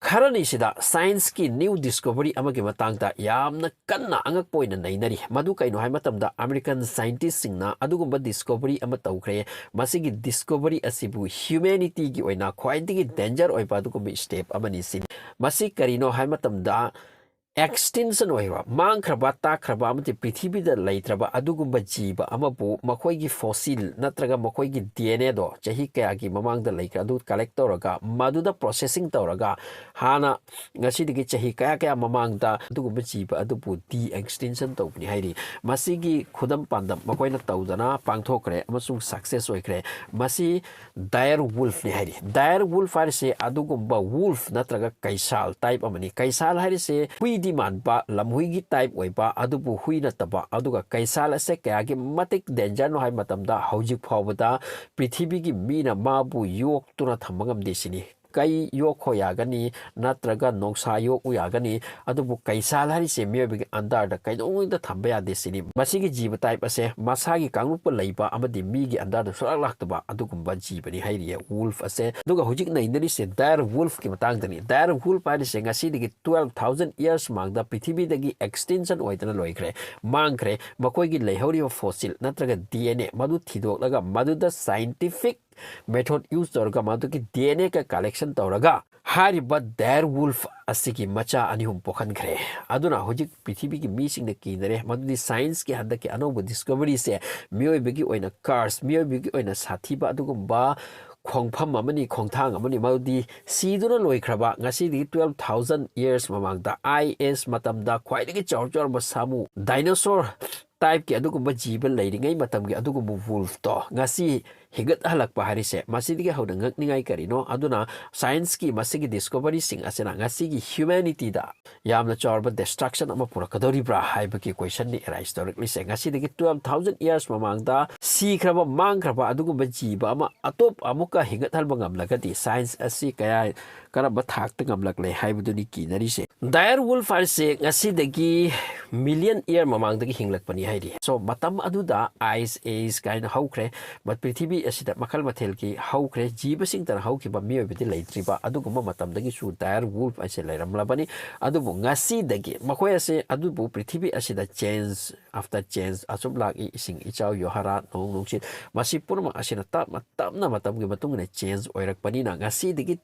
खरनीसिदा science की new discovery अमगे मतंगदा यामना कन्ना अंगक पोइना नैनरी मधु कइनो हाय मतमदा अमेरिकन साइंटिस्ट सिंगना अदुगुंबा डिस्कवरी अमा तौखरे मसिगी डिस्कवरी असिबु ह्यूमैनिटी की ओइना ख्वाइदिगी डेंजर ओइबा अदुगुंबा स्टेप अमनि सिन मसि करिनो हाय मतमदा एक्सटेंशन होइबा मांगख्रबा ताख्रबा अमति पृथ्वीदा लैत्रबा अदुगुंबा जीव अमबु मखोइगी फॉसिल नत्रगा मखोइगी डीएनए दो चही कयागी ममांगदा लैक्रा अदु कलेक्ट तौरगा मदुदा प्रोसेसिंग तौरगा हाना ngasiदगी चही कया कया ममांगदा अदुगुंबा जीव अदुबु डी एक्सटेंशन तौबनि हाइरि मसिगी खुदम पांदम मखोइना तौदना पांगथोकरे अमसुंग सक्सेस होइख्रे मसि डायर वुल्फ नि हाइरि डायर वुल्फ हाइरिसे अदुगुंबा वुल्फ नत्रगा कैसाल टाइप अमनि कैसाल हाइरिसे हुई मानबा लमहुईगी टाइप ओइबा अदुबु हुई नतबा अदुगा कैसाल असे कयागी मतिक डेंजर नो हाय मतमदा हौजिक फावबदा पृथ्वीगी मीना माबु योक्तुना थमंगम देसिनी कई yok ho yagani natraga nongsa yok u yagani adubu kaisal hari se miyobi andar da kaino da thamba ya desini masigi jiba type ase masagi kangrup leiba amadi mi gi andar da sorak laktaba adugumba jiba ni hairi wolf ase duga hujik na indani se dair wolf ki matang dani dair wolf pa se ngasi digi 12000 years mangda prithvi dagi extinction oidana loikre mangkre makoi gi leihori fossil natraga dna madu thidok laga madu da scientific method use तौरगा मादुकी DNA का collection तौरगा हारिबा dare wolf असिगी मचा अनिहुम पोखनखरे अदुना होजिक पृथ्वी की मीसिंग ने कीनरे मदुदी science की हद के अनोब discovery से मियोबिगी ओइना कार्स मियोबिगी ओइना साथीबा अदुगुंबा खोंगफम अमनी खोंगथांग अमनी मदुदी सीदुना लोइख्रबा ngasi 12000 years mamangda IS matamda ख्वाइदगी चौर बसामु डायनासोर टाइप के अदुगुंबा जीवन लेरिंगै मतम के अदुगुंबा वुल्फ तो ngasi हिगत हलकपा हारिसे मसिदिगे हौदा ngakningai karino aduna science की मसिगी डिस्कवरी सिंग असेना ngasi ह्यूमैनिटी दा यामना चौरबा डिस्ट्रक्शन अमा पुरकदोरिब्रा हाइबकी क्वेश्चन नि राइज तौरकली से ngasi 12000 years mamangda सीख्रबा मांगख्रबा अदुगुंबा जीवा अमा अतोप अमुका हिगत Halba ngamlagadi science asi kaya karaba thakta ngamlakle haibuduni kinari se dair wolf से ngasi million year mamangdagi hinglakpani hairi so matam aduda ice age kaina haukhre but prithvi asida makal mathel ki haukhre jiba sing tar haukiba miyobiti leitriba aduguma matamdagi su dair wolf ase leiramlabani adubu ngasi dagi makhoi ase adubu prithvi asida change after change asum lagi ising ichau yohara nong nongsit masi purma asina tamna matamgi matungna change oirakpani na ngasi dagi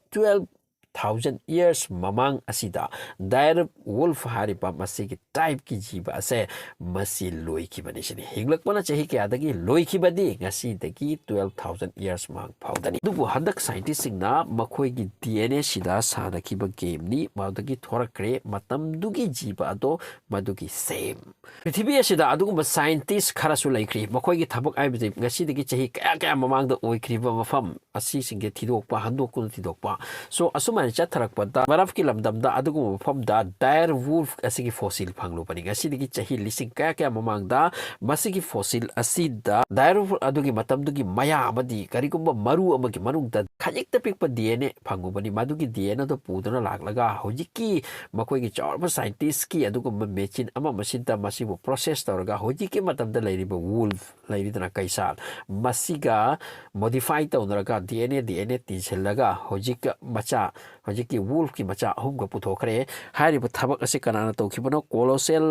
12,000 years mamang asida dair wolf hariba masigi type ki jiba ase masi loi ki bani sini hinglak pana chahi ke adagi loi ki badi ngasi dagi 12,000 years mang phaudani dubu hadak scientist sing na makhoi gi dna sida sana ki ba game ni maudagi thorakre matam dugi jiba ado madugi same prithvi asida adugu ba scientist kharasu laikri makhoi gi thabak ai bi ngasi dagi chahi kaya mamang da oikri ba mafam asi sing ge thidokpa handokun thidokpa so asuma chathrakpada baraf ki lamdamda adugu mafamda dair wolf asigi fossil phanglu pani ngasidigi chahi lising kaya mamangda masigi fossil asida dair wolf adugi matamdugi maya amadi karigumba maru amagi manungda khajikta pikpa dna phangu pani madugi dna do pudana laklaga hojiki makoi gi chorba scientist ki adugu machine ama masinta masibu process tawraga hojiki matamda lairiba wolf lairidana kaisal masiga modify tawraga dna tinsellaga hojika macha हजिकी wolf की मचा अहुम का पुथोखरे हारिब थबक असे कनाना तौखिबनो कोलोसेल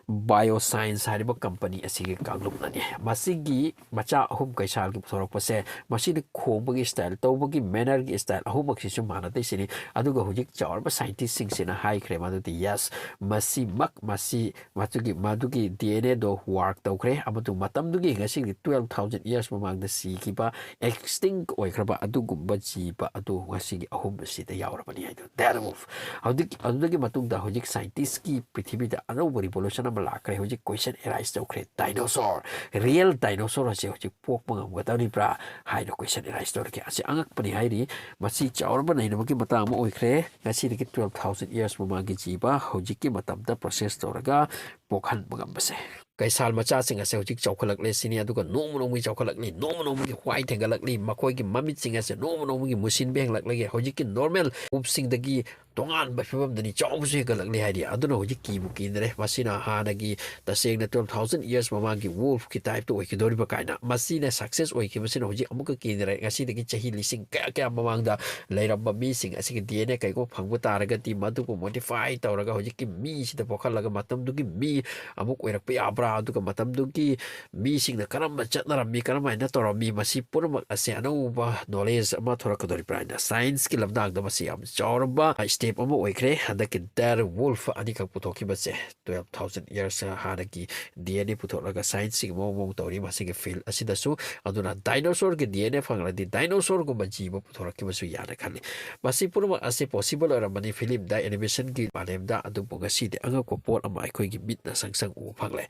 बायोसाइंस हारिब कंपनी असिगे कांगलुपनानी मसिगी मचा अहुम कैसाल की पुथोरकपसे मसिनि खोंबगी स्टाइल तौबगी मैनर की स्टाइल अहुम अक्सिसु मानते सिनि अदुगा हुजिक चावरब साइंटिस्ट सिंग सिना हाइख्रे मादुति यस मसि मक मसि मादुगी डीएनए दो work तौखरे अमदु मतमदुगी ngasi 12,000 years mamang da sikiba extinct oikraba aduguba jiba adu ngasi ahum sida yaurabani haidu that wolf adugi matungda hojik scientist ki prithvi da another revolution lakre hojik question arise tokre dinosaur real dinosaur ase hojik pok mangam gadani bra haino question arise tokre ase angak pani hairi masi chaurba nei namaki mata ama oikre ngasi 12,000 years mamang gi jiba hojik ki matam da process toraga pokhan mangam base kaisal macha sing ase hojik chaukhalak le sini aduga nomu chaukhalak ni nomu gi hwai thengalak ni makoi gi mamit sing ase nomu gi musin beng lak lage hojik ki normal up sing dagi ꯇꯣꯉꯥꯟꯕ ꯐꯤꯕꯝꯗꯅꯤ ꯆꯥꯎꯕꯁꯨ ꯍꯦꯟꯒꯠꯂꯛꯂꯤ ꯍꯥꯏꯗꯤ ꯑꯗꯨꯅ ꯍꯧꯖꯤꯛ ꯀꯤꯕꯨ ꯀꯤꯗꯔꯦ ꯃꯁꯤꯅ ꯍꯥꯟꯅꯒꯤ ꯇꯁꯦꯡꯅ 12,000 years ꯃꯃꯥꯡꯒꯤ ꯋꯣꯜꯐꯀꯤ ꯇꯥꯏꯞꯇ ꯑꯣꯏꯈꯤꯗꯧꯔꯤꯕ ꯀꯥꯏꯅ ꯃꯁꯤꯅ ꯁꯛꯁꯦꯁ ꯑꯣꯏꯈꯤꯕꯁꯤꯅ ꯍꯧꯖꯤꯛ ꯑꯃꯨꯛꯀ ꯀꯤꯗꯔꯦ ꯉꯁꯤꯗꯒꯤ ꯆꯍꯤ ꯂꯤꯁꯤꯡ ꯀꯌꯥ ꯃꯃꯥꯡꯗ ꯂꯩꯔꯝꯕ ꯃꯤꯁꯤꯡ ꯑꯁꯤꯒꯤ DNA ꯀꯩꯒꯨꯝꯕ ꯐꯪꯕ ꯇꯥꯔꯒꯗꯤ ꯃꯗꯨꯕꯨ ꯃꯣꯗꯤꯐꯥꯏ ꯇꯧꯔꯒ ꯍꯧꯖꯤꯛꯀꯤ ꯃꯤꯁꯤꯗ ꯄꯣꯛꯍꯜꯂꯒ ꯃꯇꯝꯗꯨꯒꯤ ꯃꯤ ꯑꯃꯨꯛ ꯑꯣꯏꯔꯛꯄ ꯌꯥꯕ꯭ꯔꯥ ꯑꯗꯨꯒ ꯃꯇꯝꯗꯨꯒꯤ ꯃꯤꯁꯤꯡꯅ ꯀꯔꯝꯕ ꯆꯠꯅꯔꯝꯃꯤ ꯀꯔꯝꯍꯥꯏꯅ ꯇꯧꯔꯝꯃꯤ ꯃꯁꯤ ꯄꯨꯝꯅꯃꯛ ꯑꯁꯤ ꯑꯅꯧꯕ ꯅꯣꯂꯦꯖ ꯑꯃ ꯊꯣꯔꯛꯀꯗꯧꯔꯤꯕ꯭ꯔꯥ ꯍꯥꯏꯅ ꯁꯥꯏꯟꯁꯀꯤ ꯂꯝꯗꯥꯡꯗ ꯃꯁꯤ ꯌꯥꯝ ꯆꯥꯎꯔꯕ ꯁ꯭ꯇꯦꯞ ꯑꯃ ꯑꯣꯏꯈ꯭ꯔꯦ ꯍꯟꯗꯛꯀꯤ ꯗꯦꯔ ꯋꯨꯜꯐ ꯑꯅꯤꯈꯛ ꯄꯨꯊꯣꯛꯈꯤꯕꯁꯦ 12,000 years ꯍꯥꯟꯅꯒꯤ DNA ꯄꯨꯊꯣꯛꯂꯒ ꯁꯥꯏꯟꯁꯁꯤꯒꯤ ꯃꯑꯣꯡ ꯇꯧꯔꯤ ꯃꯁꯤꯒꯤ ꯐꯤꯜ ꯑꯁꯤꯗꯁꯨ ꯑꯗꯨꯅ ꯗꯥꯏꯅꯣꯁꯣꯔꯒꯤ DNA ꯐꯪꯂꯗꯤ ꯗꯥꯏꯅꯣꯁꯣꯔꯒꯨꯝꯕ ꯖꯤꯕ ꯄꯨꯊꯣꯔꯛꯈꯤꯕꯁꯨ ꯌꯥꯅ ꯈꯜꯂꯤ ꯃꯁꯤ ꯄꯨꯝꯅꯃꯛ ꯑꯁꯤ ꯄꯣꯁꯤꯕꯜ ꯑꯣꯏꯔꯝꯕꯅꯤ ꯐꯤꯂꯝꯗ ꯑꯦꯅꯤꯃꯦꯁꯟꯒꯤ ꯃꯥꯂꯦꯝꯗ ꯑꯗꯨꯕꯨ ꯉꯁꯤꯗꯤ ꯑꯉꯛꯄ ꯄꯣꯠ ꯑꯃ ꯑꯩꯈꯣꯏꯒꯤ ꯃꯤꯠꯅ ꯁꯪ ꯎꯕ ꯐꯪꯂꯦ